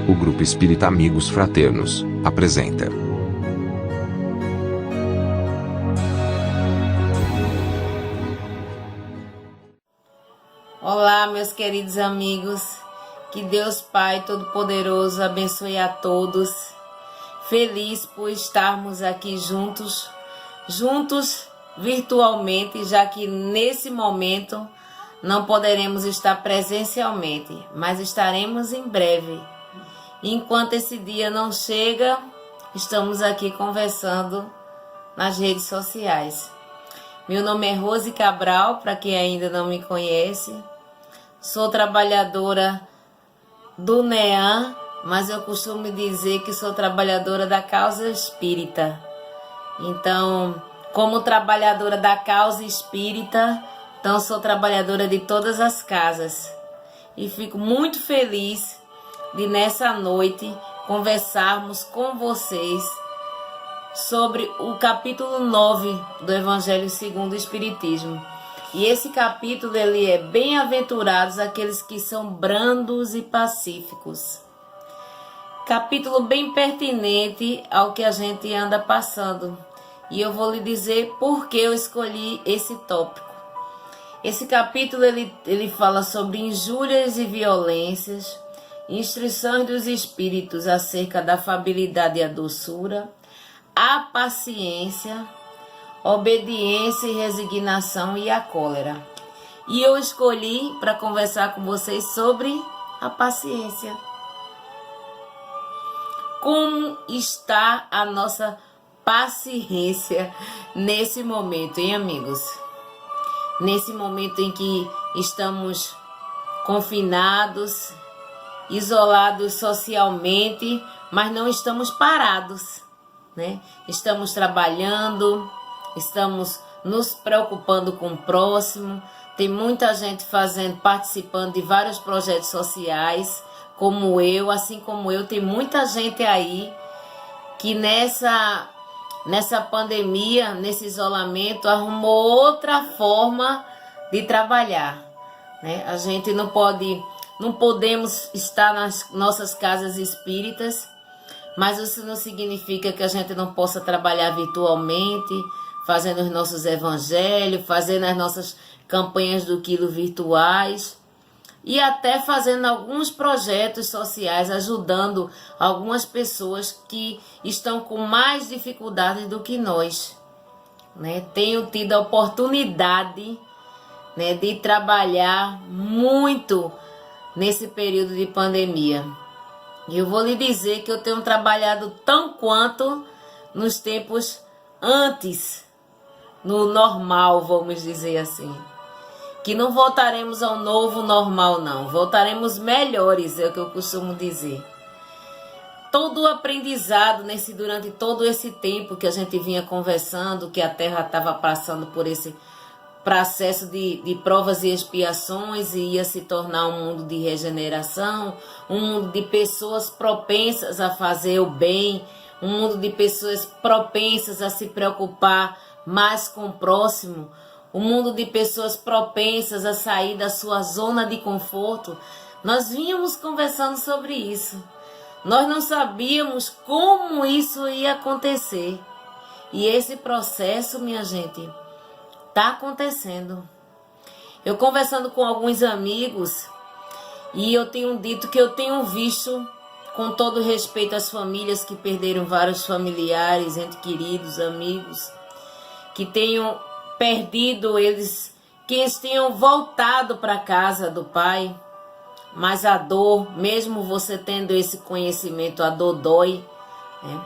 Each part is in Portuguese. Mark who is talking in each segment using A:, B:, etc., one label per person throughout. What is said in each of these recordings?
A: O Grupo Espírita Amigos Fraternos apresenta.
B: Olá, meus queridos amigos, que Deus Pai Todo-Poderoso abençoe a todos. Feliz por estarmos aqui juntos virtualmente, já que nesse momento não poderemos estar presencialmente, mas estaremos em breve. Enquanto esse dia não chega, estamos aqui conversando nas redes sociais. Meu nome é Rose Cabral, para quem ainda não me conhece. Sou trabalhadora do NEAM, mas eu costumo dizer que sou trabalhadora da causa espírita. Então, como trabalhadora da causa espírita, então sou trabalhadora de todas as casas. E fico muito feliz de nessa noite conversarmos com vocês sobre o capítulo 9 do Evangelho segundo o Espiritismo. E esse capítulo ele é bem-aventurados aqueles que são brandos e pacíficos. Capítulo bem pertinente ao que a gente anda passando. E eu vou lhe dizer por que eu escolhi esse tópico. Esse capítulo ele fala sobre injúrias e violências, instruções dos espíritos acerca da afabilidade e a doçura, a paciência, obediência e resignação e a cólera. E eu escolhi para conversar com vocês sobre a paciência. Como está a nossa paciência nesse momento, hein, amigos? Nesse momento em que estamos confinados, isolados socialmente, mas não estamos parados, né? Estamos trabalhando, estamos nos preocupando com o próximo. Tem muita gente participando de vários projetos sociais, como eu, assim como eu, tem muita gente aí que nessa pandemia, nesse isolamento, arrumou outra forma de trabalhar, né? A gente não podemos estar nas nossas casas espíritas, mas isso não significa que a gente não possa trabalhar virtualmente, fazendo os nossos evangelhos, fazendo as nossas campanhas do quilo virtuais e até fazendo alguns projetos sociais, ajudando algumas pessoas que estão com mais dificuldades do que nós, né? Tenho tido a oportunidade, né, de trabalhar muito nesse período de pandemia. E eu vou lhe dizer que eu tenho trabalhado tão quanto nos tempos antes, no normal, vamos dizer assim. Que não voltaremos ao novo normal, não. Voltaremos melhores, é o que eu costumo dizer. Todo o aprendizado durante todo esse tempo que a gente vinha conversando, que a Terra estava passando por esse processo de provas e expiações e ia se tornar um mundo de regeneração, um mundo de pessoas propensas a fazer o bem, um mundo de pessoas propensas a se preocupar mais com o próximo, um mundo de pessoas propensas a sair da sua zona de conforto. Nós vínhamos conversando sobre isso. Nós não sabíamos como isso ia acontecer. E esse processo, minha gente, está acontecendo. Eu conversando com alguns amigos e eu tenho dito que eu tenho visto, com todo respeito às famílias que perderam vários familiares, entes queridos, amigos, que tenham perdido eles, que eles tenham voltado para a casa do Pai, mas a dor, mesmo você tendo esse conhecimento, a dor dói, né?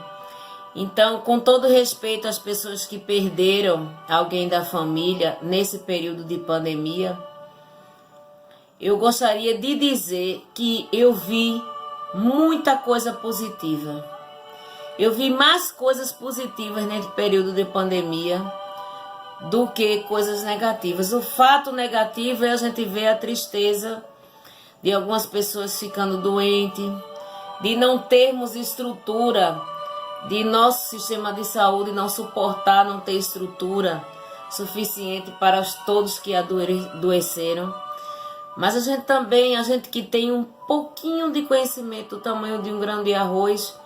B: Então, com todo respeito às pessoas que perderam alguém da família nesse período de pandemia, eu gostaria de dizer que eu vi muita coisa positiva. Eu vi mais coisas positivas nesse período de pandemia do que coisas negativas. O fato negativo é a gente ver a tristeza de algumas pessoas ficando doentes, de não termos estrutura, de nosso sistema de saúde não suportar, não ter estrutura suficiente para todos que adoeceram. Mas a gente que tem um pouquinho de conhecimento do tamanho de um grão de arroz,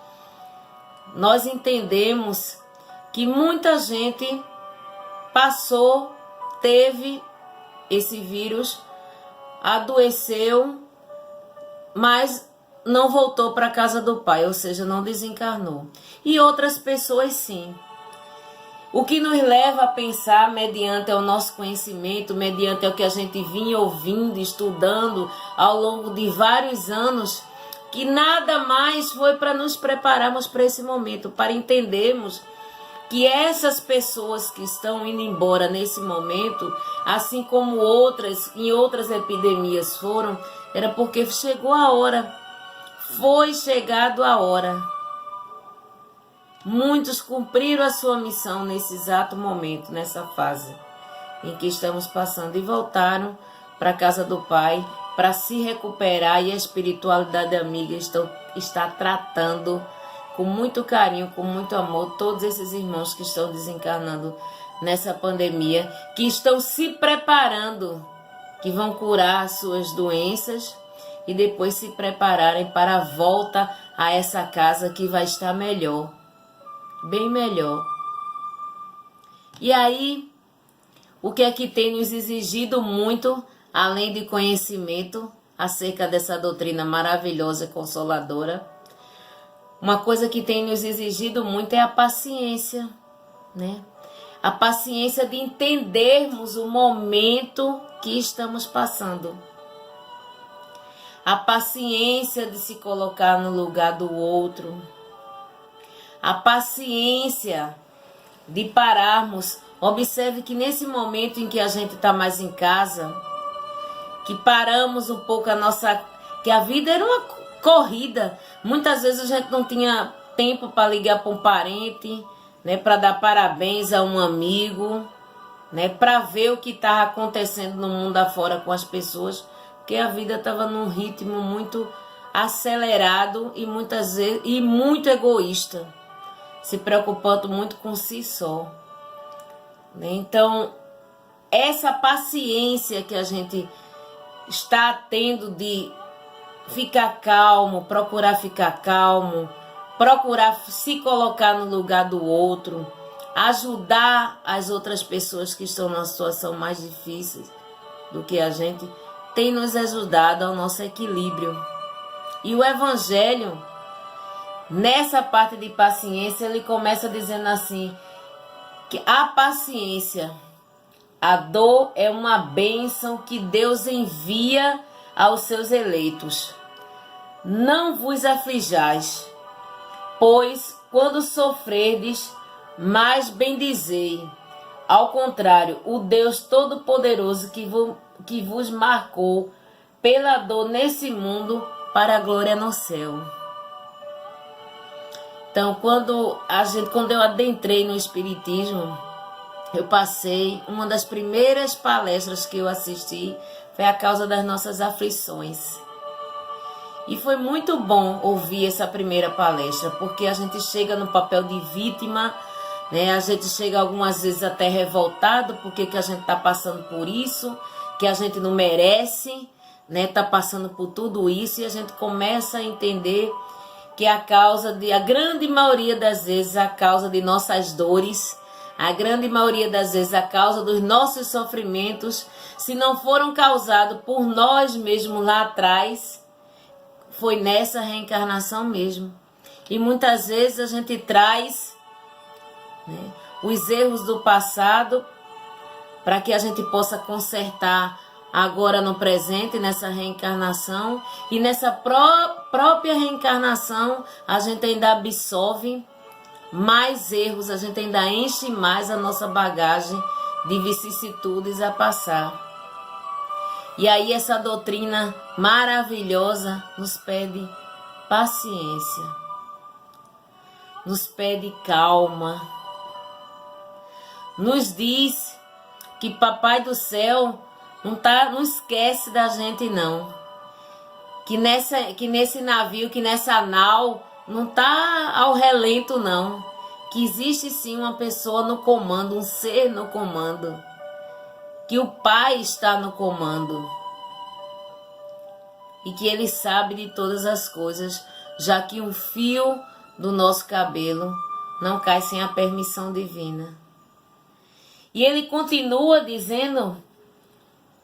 B: nós entendemos que muita gente passou, teve esse vírus, adoeceu, mas não voltou para a casa do Pai, ou seja, não desencarnou. E outras pessoas sim. O que nos leva a pensar, mediante o nosso conhecimento, mediante o que a gente vinha ouvindo, estudando ao longo de vários anos, que nada mais foi para nos prepararmos para esse momento, para entendermos que essas pessoas que estão indo embora nesse momento, assim como outras, em outras epidemias foram, era porque chegou a hora, foi chegado a hora. Muitos cumpriram a sua missão nesse exato momento, nessa fase em que estamos passando, e voltaram para a casa do Pai para se recuperar, e a espiritualidade amiga está tratando com muito carinho, com muito amor, todos esses irmãos que estão desencarnando nessa pandemia, que estão se preparando, que vão curar as suas doenças e depois se prepararem para a volta a essa casa que vai estar melhor, bem melhor. E aí, o que é que tem nos exigido muito, além de conhecimento acerca dessa doutrina maravilhosa e consoladora? Uma coisa que tem nos exigido muito é a paciência, né? A paciência de entendermos o momento que estamos passando. A paciência de se colocar no lugar do outro. A paciência de pararmos. Observe que nesse momento em que a gente está mais em casa, que paramos um pouco que a vida era uma corrida. Muitas vezes a gente não tinha tempo para ligar para um parente, né, para dar parabéns a um amigo, né, para ver o que estava acontecendo no mundo afora com as pessoas, porque a vida estava num ritmo muito acelerado e muitas vezes muito egoísta, se preocupando muito com si só. Então, essa paciência que a gente está tendo de ficar calmo, procurar ficar calmo, procurar se colocar no lugar do outro, ajudar as outras pessoas que estão numa situação mais difícil do que a gente, tem nos ajudado ao nosso equilíbrio. E o Evangelho, nessa parte de paciência, ele começa dizendo assim, que a paciência, a dor é uma bênção que Deus envia aos seus eleitos. Não vos aflijais, pois quando sofrerdes, mais bendizei. Ao contrário, o Deus Todo-Poderoso que vos marcou pela dor nesse mundo para a glória no céu. Então, quando eu adentrei no Espiritismo, eu passei, uma das primeiras palestras que eu assisti foi a causa das nossas aflições. E foi muito bom ouvir essa primeira palestra, porque a gente chega no papel de vítima, né? A gente chega algumas vezes até revoltado, porque que a gente está passando por isso, que a gente não merece, né? Tá passando por tudo isso, e a gente começa a entender que a grande maioria das vezes, a causa de nossas dores, a grande maioria das vezes, a causa dos nossos sofrimentos, se não foram causados por nós mesmos lá atrás, foi nessa reencarnação mesmo. E muitas vezes a gente traz, né, os erros do passado para que a gente possa consertar agora no presente, nessa reencarnação, e nessa própria reencarnação a gente ainda absorve mais erros, a gente ainda enche mais a nossa bagagem de vicissitudes a passar. E aí essa doutrina maravilhosa nos pede paciência, nos pede calma, nos diz que Papai do Céu não esquece da gente não, que nesse navio, que nessa nau não está ao relento não, que existe sim uma pessoa no comando, um ser no comando, que o Pai está no comando. e que Ele sabe de todas as coisas, já que um fio do nosso cabelo não cai sem a permissão divina. E Ele continua dizendo,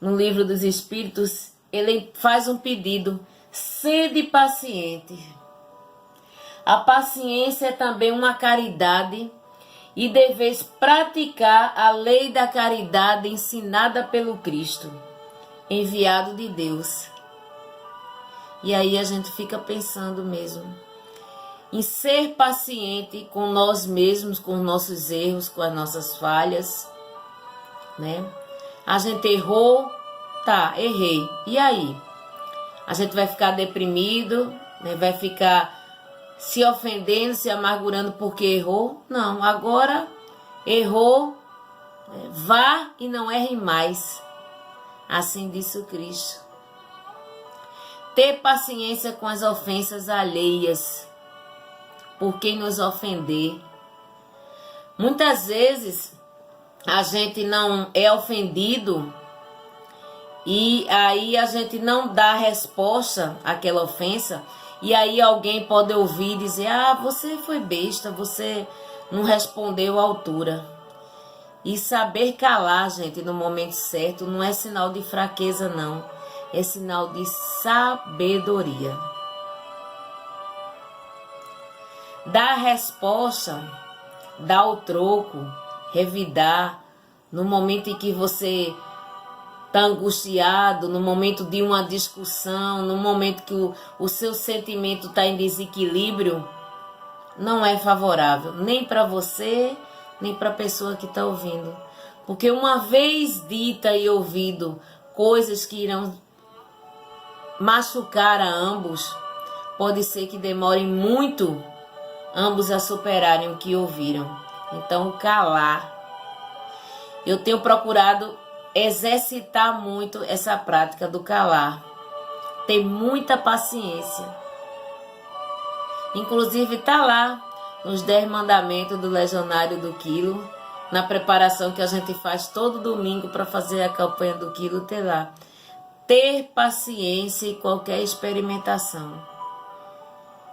B: no livro dos Espíritos, Ele faz um pedido: sede paciente. A paciência é também uma caridade e deveis praticar a lei da caridade ensinada pelo Cristo, enviado de Deus. E aí a gente fica pensando mesmo em ser paciente com nós mesmos, com os nossos erros, com as nossas falhas, né? A gente errou, tá, errei. E aí? A gente vai ficar deprimido, né? Vai ficar se ofendendo, se amargurando porque errou? Não, agora errou, vá e não erre mais. Assim disse o Cristo. Ter paciência com as ofensas alheias, por quem nos ofender. Muitas vezes a gente não é ofendido e aí a gente não dá resposta àquela ofensa. E aí alguém pode ouvir e dizer: ah, você foi besta, você não respondeu à altura. E saber calar, gente, no momento certo, não é sinal de fraqueza, não. É sinal de sabedoria. Dar a resposta, dar o troco, revidar, no momento em que você está angustiado, no momento de uma discussão, no momento que o seu sentimento está em desequilíbrio, não é favorável, nem para você, nem para a pessoa que está ouvindo. Porque uma vez dita e ouvido coisas que irão machucar a ambos, pode ser que demorem muito ambos a superarem o que ouviram. Então, calar. Eu tenho procurado exercitar muito essa prática do calar. Ter muita paciência. Inclusive está lá nos 10 mandamentos do Legionário do Quilo, na preparação que a gente faz todo domingo para fazer a campanha do Quilo, ter lá. Ter paciência em qualquer experimentação.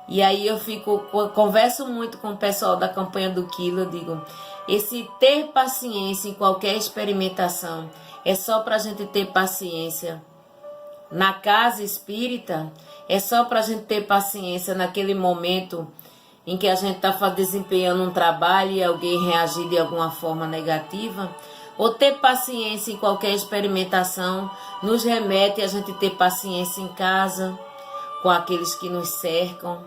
B: E aí eu converso muito com o pessoal da campanha do Quilo, eu digo, esse ter paciência em qualquer experimentação é só para a gente ter paciência na casa espírita? É só para a gente ter paciência naquele momento em que a gente está desempenhando um trabalho e alguém reagir de alguma forma negativa? Ou ter paciência em qualquer experimentação nos remete a gente ter paciência em casa, com aqueles que nos cercam?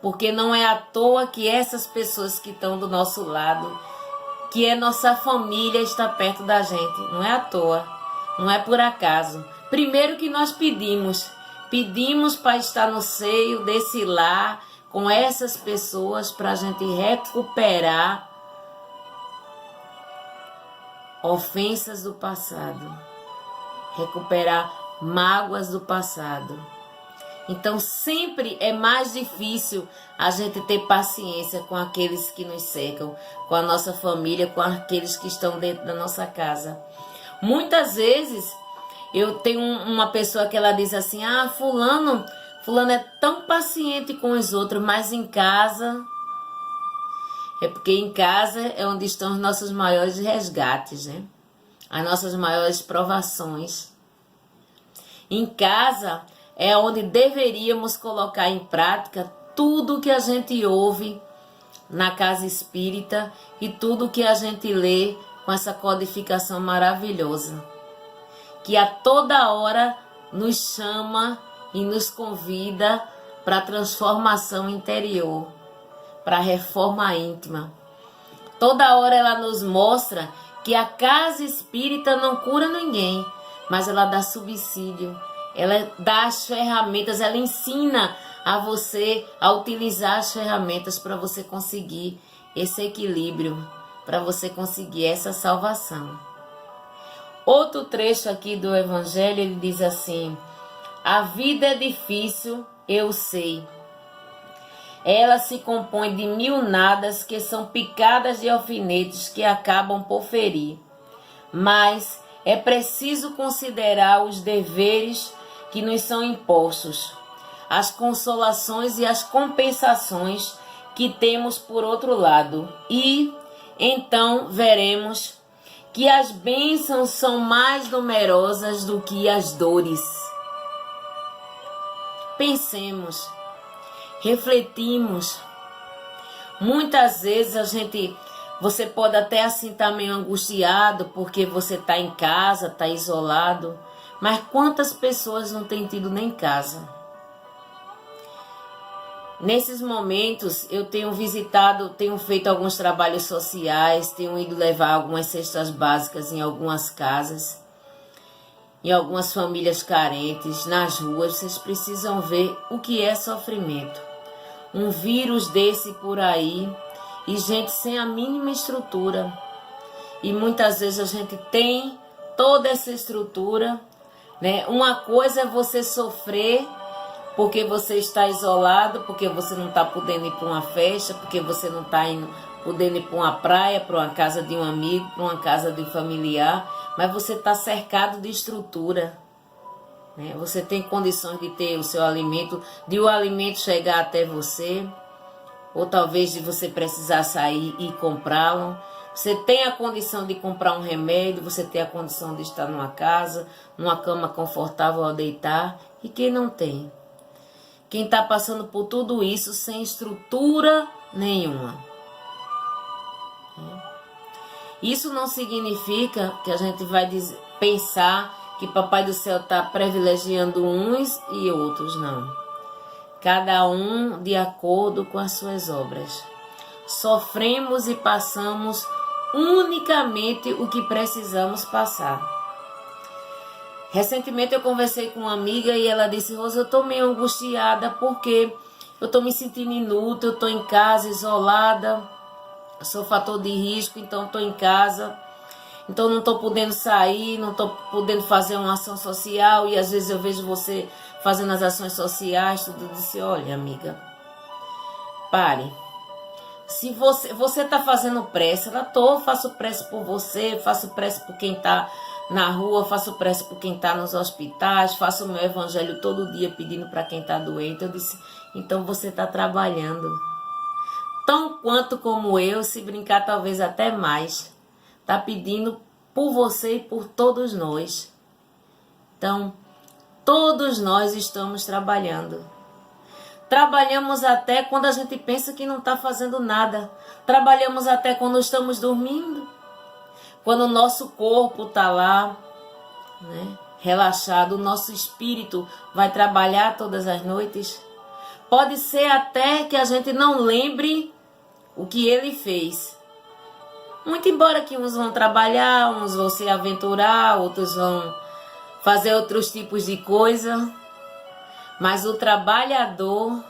B: Porque não é à toa que essas pessoas que estão do nosso lado, que é nossa família, está perto da gente. Não é à toa, não é por acaso. Primeiro que nós pedimos para estar no seio desse lar, com essas pessoas, para a gente recuperar ofensas do passado, recuperar mágoas do passado. Então sempre é mais difícil a gente ter paciência com aqueles que nos cercam, com a nossa família, com aqueles que estão dentro da nossa casa. Muitas vezes eu tenho uma pessoa que ela diz assim: ah, fulano é tão paciente com os outros, mas em casa... É porque em casa é onde estão os nossos maiores resgates, né? As nossas maiores provações. Em casa é onde deveríamos colocar em prática tudo que a gente ouve na casa espírita e tudo que a gente lê com essa codificação maravilhosa, que a toda hora nos chama e nos convida para a transformação interior, para a reforma íntima. Toda hora ela nos mostra que a casa espírita não cura ninguém, mas ela dá subsídio, ela dá as ferramentas, ela ensina a você a utilizar as ferramentas para você conseguir esse equilíbrio, para você conseguir essa salvação. Outro trecho aqui do Evangelho, ele diz assim: a vida é difícil, eu sei. Ela se compõe de 1000 nadas que são picadas de alfinetes que acabam por ferir. Mas é preciso considerar os deveres que nos são impostos, as consolações e as compensações que temos por outro lado. E então veremos que as bênçãos são mais numerosas do que as dores. Pensemos, refletimos. Muitas vezes você pode até assim estar meio angustiado porque você está em casa, está isolado. Mas quantas pessoas não têm tido nem casa? Nesses momentos eu tenho feito alguns trabalhos sociais, tenho ido levar algumas cestas básicas em algumas casas, em algumas famílias carentes, nas ruas. Vocês precisam ver o que é sofrimento. Um vírus desse por aí e gente sem a mínima estrutura. E muitas vezes a gente tem toda essa estrutura, né? Uma coisa é você sofrer porque você está isolado, porque você não está podendo ir para uma festa, porque você não está podendo ir para uma praia, para uma casa de um amigo, para uma casa de um familiar, mas você está cercado de estrutura, né? Você tem condições de ter o seu alimento, de o alimento chegar até você, ou talvez de você precisar sair e comprá-lo. Você tem a condição de comprar um remédio, você tem a condição de estar numa casa, numa cama confortável ao deitar. E quem não tem? Quem está passando por tudo isso sem estrutura nenhuma. Isso não significa que a gente vai pensar que Papai do Céu está privilegiando uns e outros, não. Cada um de acordo com as suas obras. Sofremos e passamos unicamente o que precisamos passar. Recentemente eu conversei com uma amiga e ela disse: Rosa, eu estou meio angustiada porque eu estou me sentindo inútil, eu estou em casa, isolada, sou fator de risco, então estou em casa, então não estou podendo sair, não estou podendo fazer uma ação social, e às vezes eu vejo você fazendo as ações sociais, tudo. Eu disse: olha, amiga, pare. Se você está fazendo prece, faço prece por você, faço prece por quem está na rua, faço prece por quem está nos hospitais, faço o meu evangelho todo dia pedindo para quem está doente. Eu disse: então você está trabalhando tão quanto como eu, se brincar talvez até mais. Está pedindo por você e por todos nós. Então, todos nós estamos trabalhando. Trabalhamos até quando a gente pensa que não está fazendo nada. Trabalhamos até quando estamos dormindo. Quando o nosso corpo está lá, né, relaxado, o nosso espírito vai trabalhar todas as noites. Pode ser até que a gente não lembre o que ele fez. Muito embora que uns vão trabalhar, uns vão se aventurar, outros vão fazer outros tipos de coisa. Mas o trabalhador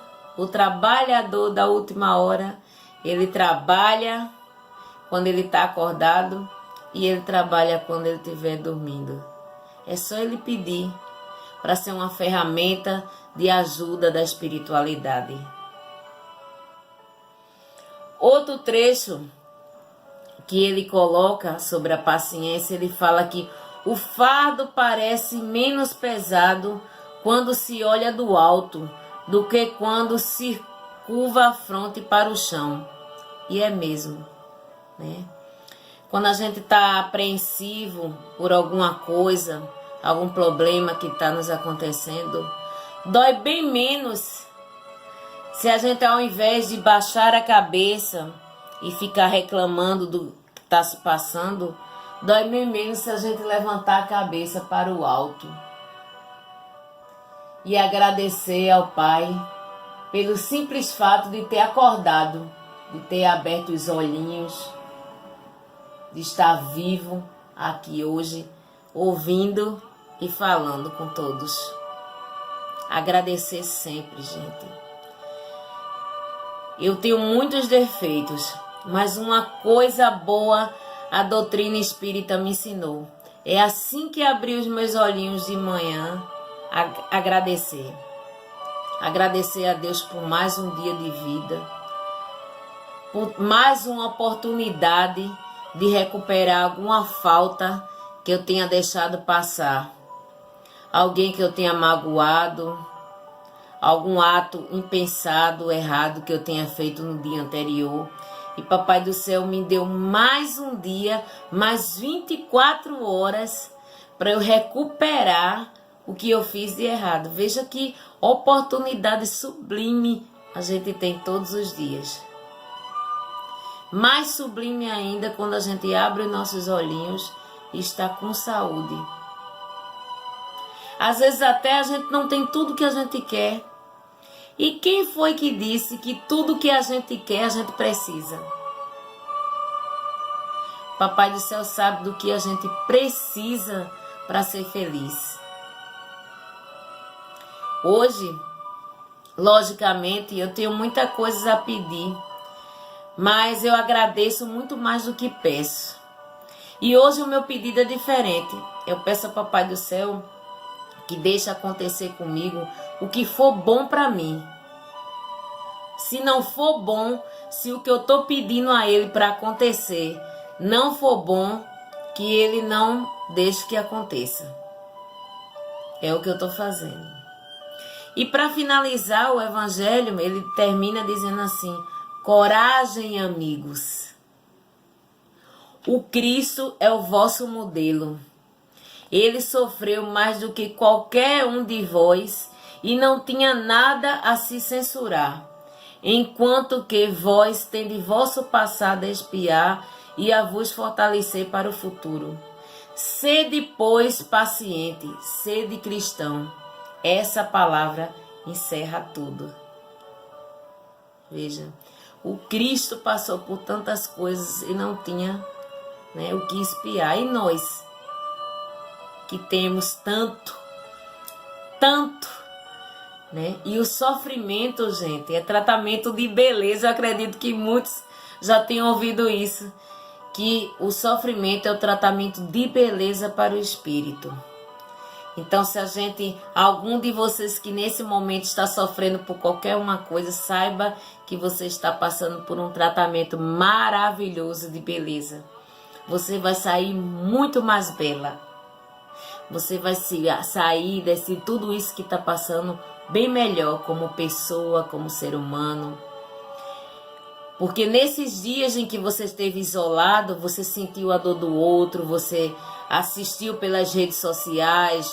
B: da última hora, ele trabalha quando ele está acordado e ele trabalha quando ele estiver dormindo. É só ele pedir para ser uma ferramenta de ajuda da espiritualidade. Outro trecho que ele coloca sobre a paciência, ele fala que o fardo parece menos pesado quando se olha do alto do que quando se curva a fronte para o chão. E é mesmo, né? Quando a gente está apreensivo por alguma coisa, algum problema que está nos acontecendo, dói bem menos se a gente, ao invés de baixar a cabeça e ficar reclamando do que está se passando, dói bem menos se a gente levantar a cabeça para o alto e agradecer ao Pai pelo simples fato de ter acordado, de ter aberto os olhinhos, de estar vivo aqui hoje, ouvindo e falando com todos. Agradecer sempre, gente. Eu tenho muitos defeitos, mas uma coisa boa a doutrina espírita me ensinou. É assim que abri os meus olhinhos de manhã, agradecer. Agradecer a Deus por mais um dia de vida, por mais uma oportunidade de recuperar alguma falta que eu tenha deixado passar. alguém que eu tenha magoado, algum ato impensado, errado que eu tenha feito no dia anterior. E Papai do Céu me deu mais um dia, mais 24 horas para eu recuperar o que eu fiz de errado. Veja que oportunidade sublime a gente tem todos os dias. Mais sublime ainda quando a gente abre os nossos olhinhos e está com saúde. Às vezes até a gente não tem tudo que a gente quer. E quem foi que disse que tudo que a gente quer a gente precisa? Papai do Céu sabe do que a gente precisa para ser feliz. Hoje, logicamente, eu tenho muita coisa a pedir, mas eu agradeço muito mais do que peço. E hoje o meu pedido é diferente. Eu peço a Papai do Céu que deixe acontecer comigo o que for bom para mim. Se não for bom, se o que eu estou pedindo a Ele para acontecer não for bom, que Ele não deixe que aconteça. É o que eu estou fazendo. E para finalizar o Evangelho, ele termina dizendo assim: coragem, amigos. O Cristo é o vosso modelo. Ele sofreu mais do que qualquer um de vós e não tinha nada a se censurar, enquanto que vós tendes vosso passado a expiar e a vos fortalecer para o futuro. Sede, pois, paciente, sede cristão. Essa palavra encerra tudo. Veja, o Cristo passou por tantas coisas e não tinha, o que expiar. E nós, que temos tanto, e o sofrimento, gente, é tratamento de beleza. Eu acredito que muitos já tenham ouvido isso, que o sofrimento é o tratamento de beleza para o espírito. Então, se algum de vocês que nesse momento está sofrendo por qualquer uma coisa, saiba que você está passando por um tratamento maravilhoso de beleza. Você vai sair muito mais bela. Você vai sair desse tudo isso que está passando bem melhor como pessoa, como ser humano. Porque nesses dias em que você esteve isolado, você sentiu a dor do outro, você assistiu pelas redes sociais,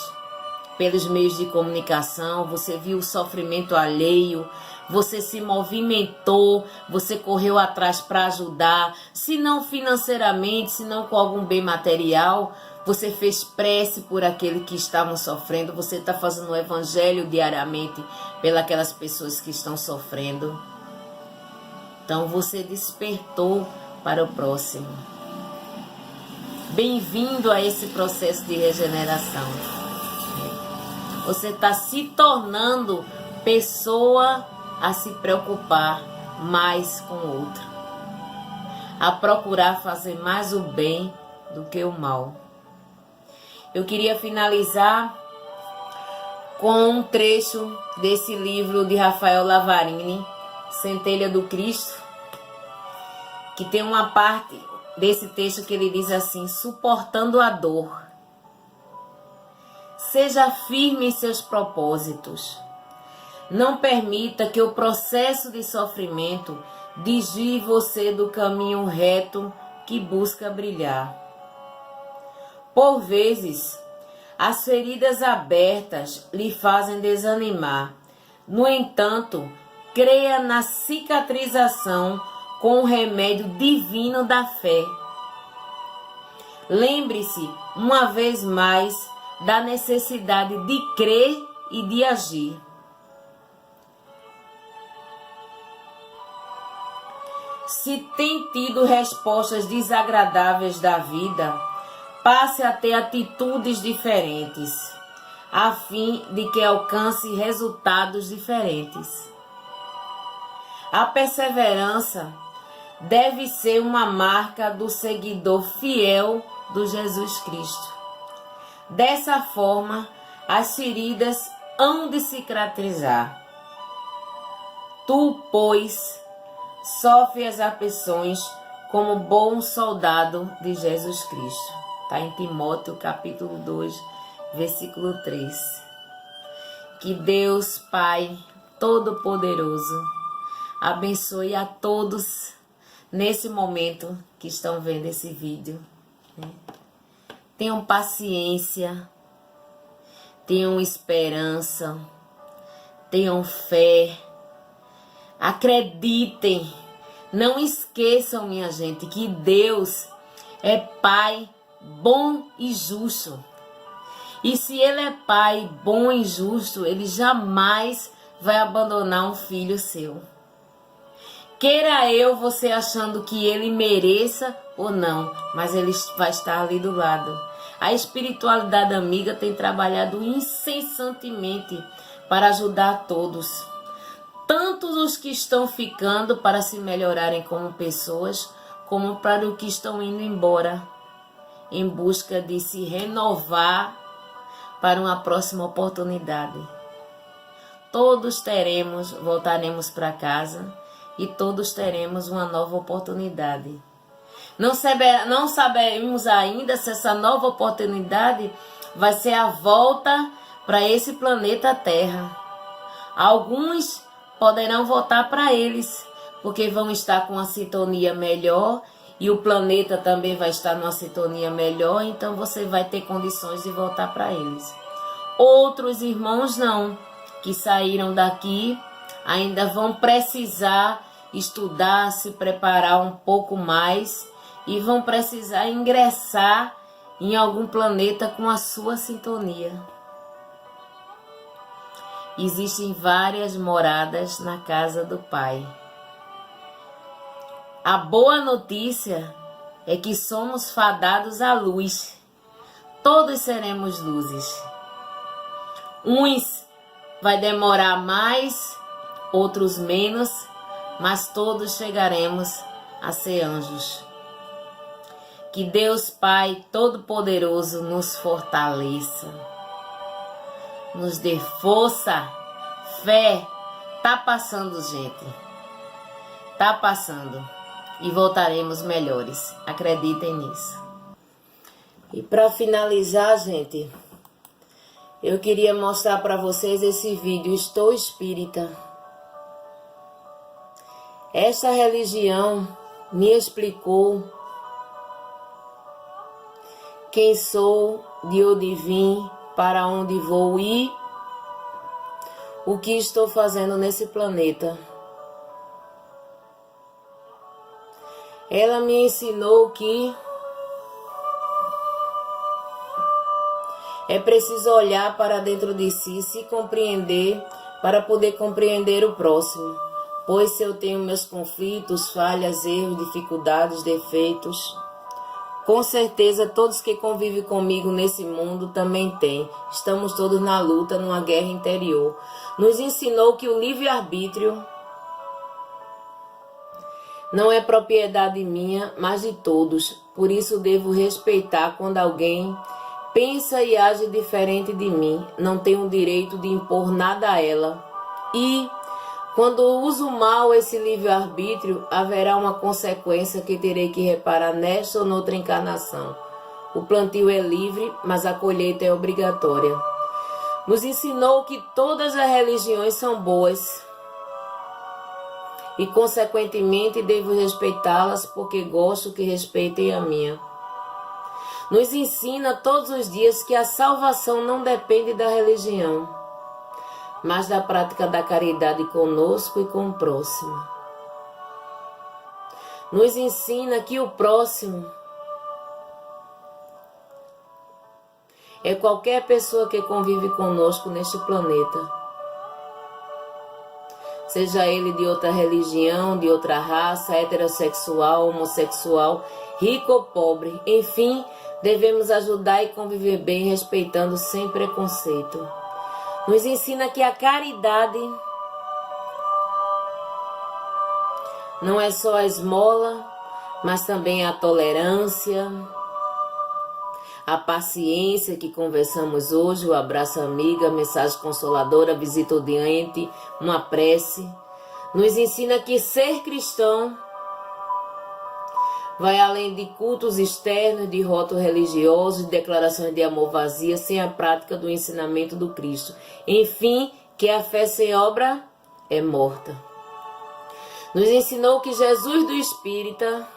B: pelos meios de comunicação, você viu o sofrimento alheio, você se movimentou, você correu atrás para ajudar, se não financeiramente, se não com algum bem material, você fez prece por aqueles que estavam sofrendo, você está fazendo o evangelho diariamente pelas pessoas que estão sofrendo. Então você despertou para o próximo. Bem-vindo a esse processo de regeneração. Você está se tornando pessoa a se preocupar mais com o outro. A procurar fazer mais o bem do que o mal. Eu queria finalizar com um trecho desse livro de Rafael Lavarini, Centelha do Cristo, que tem uma parte desse texto que ele diz assim: suportando a dor. Seja firme em seus propósitos. Não permita que o processo de sofrimento desvie você do caminho reto que busca brilhar. Por vezes, as feridas abertas lhe fazem desanimar. No entanto, creia na cicatrização com o remédio divino da fé. Lembre-se, uma vez mais, da necessidade de crer e de agir. Se tem tido respostas desagradáveis da vida, passe a ter atitudes diferentes, a fim de que alcance resultados diferentes. A perseverança deve ser uma marca do seguidor fiel do Jesus Cristo. Dessa forma, as feridas hão de cicatrizar. Tu, pois, sofre as aflições como bom soldado de Jesus Cristo. Está em Timóteo, capítulo 2, versículo 3. Que Deus Pai Todo-Poderoso abençoe a todos nesse momento que estão vendo esse vídeo. Tenham paciência, tenham esperança, tenham fé, acreditem, não esqueçam, minha gente, que Deus é Pai bom e justo. E se Ele é Pai bom e justo, Ele jamais vai abandonar um filho seu. Queira você achando que Ele mereça ou não, mas Ele vai estar ali do lado. A espiritualidade amiga tem trabalhado incessantemente para ajudar todos. Tanto os que estão ficando para se melhorarem como pessoas, como para os que estão indo embora, em busca de se renovar para uma próxima oportunidade. Todos voltaremos para casa e todos teremos uma nova oportunidade. Não sabemos ainda se essa nova oportunidade vai ser a volta para esse planeta Terra. Alguns poderão voltar para eles, porque vão estar com uma sintonia melhor e o planeta também vai estar numa sintonia melhor, então você vai ter condições de voltar para eles. Outros irmãos não, que saíram daqui, ainda vão precisar estudar, se preparar um pouco mais e vão precisar ingressar em algum planeta com a sua sintonia. Existem várias moradas na casa do Pai. A boa notícia é que somos fadados à luz. Todos seremos luzes. Uns vai demorar mais, outros menos, mas todos chegaremos a ser anjos. Que Deus Pai Todo-Poderoso nos fortaleça, nos dê força, fé. Tá passando, gente. Tá passando. E voltaremos melhores. Acreditem nisso. E para finalizar, gente, eu queria mostrar para vocês esse vídeo. Estou espírita. Essa religião me explicou quem sou, de onde vim, para onde vou ir, o que estou fazendo nesse planeta. Ela me ensinou que é preciso olhar para dentro de si, se compreender, para poder compreender o próximo. Pois se eu tenho meus conflitos, falhas, erros, dificuldades, defeitos, com certeza todos que convivem comigo nesse mundo também têm. Estamos todos na luta, numa guerra interior. Nos ensinou que o livre-arbítrio não é propriedade minha, mas de todos. Por isso devo respeitar quando alguém pensa e age diferente de mim. Não tenho o direito de impor nada a ela. E quando uso mal esse livre-arbítrio, haverá uma consequência que terei que reparar nesta ou noutra encarnação. O plantio é livre, mas a colheita é obrigatória. Nos ensinou que todas as religiões são boas e, consequentemente, devo respeitá-las porque gosto que respeitem a minha. Nos ensina todos os dias que a salvação não depende da religião, mas da prática da caridade conosco e com o próximo. Nos ensina que o próximo é qualquer pessoa que convive conosco neste planeta. Seja ele de outra religião, de outra raça, heterossexual, homossexual, rico ou pobre. Enfim, devemos ajudar e conviver bem, respeitando sem preconceito. Nos ensina que a caridade não é só a esmola, mas também a tolerância, a paciência que conversamos hoje, o abraço amiga, a mensagem consoladora, a visita ao doente, uma prece. Nos ensina que ser cristão Vai além de cultos externos, de rótulos religiosos, de declarações de amor vazias, sem a prática do ensinamento do Cristo. Enfim, que a fé sem obra é morta. Nos ensinou que Jesus do Espírita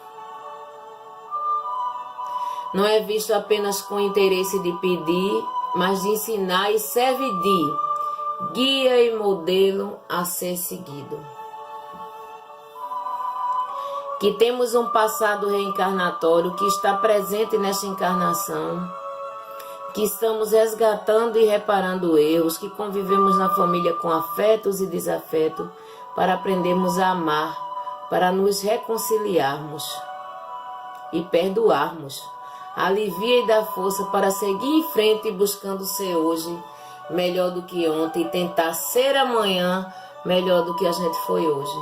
B: não é visto apenas com interesse de pedir, mas de ensinar, e serve de guia e modelo a ser seguido. Que temos um passado reencarnatório que está presente nesta encarnação, que estamos resgatando e reparando erros, que convivemos na família com afetos e desafetos, para aprendermos a amar, para nos reconciliarmos e perdoarmos. Alivia e dá força para seguir em frente, buscando ser hoje melhor do que ontem e tentar ser amanhã melhor do que a gente foi hoje.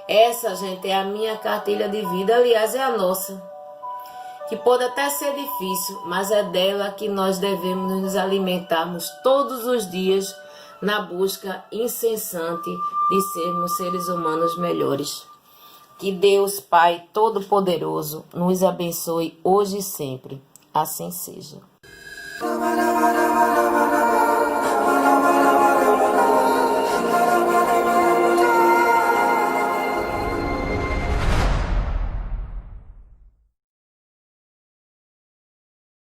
B: Essa, gente, é a minha cartilha de vida, aliás, é a nossa, que pode até ser difícil, mas é dela que nós devemos nos alimentarmos todos os dias na busca incessante de sermos seres humanos melhores. Que Deus, Pai Todo-Poderoso, nos abençoe hoje e sempre. Assim seja.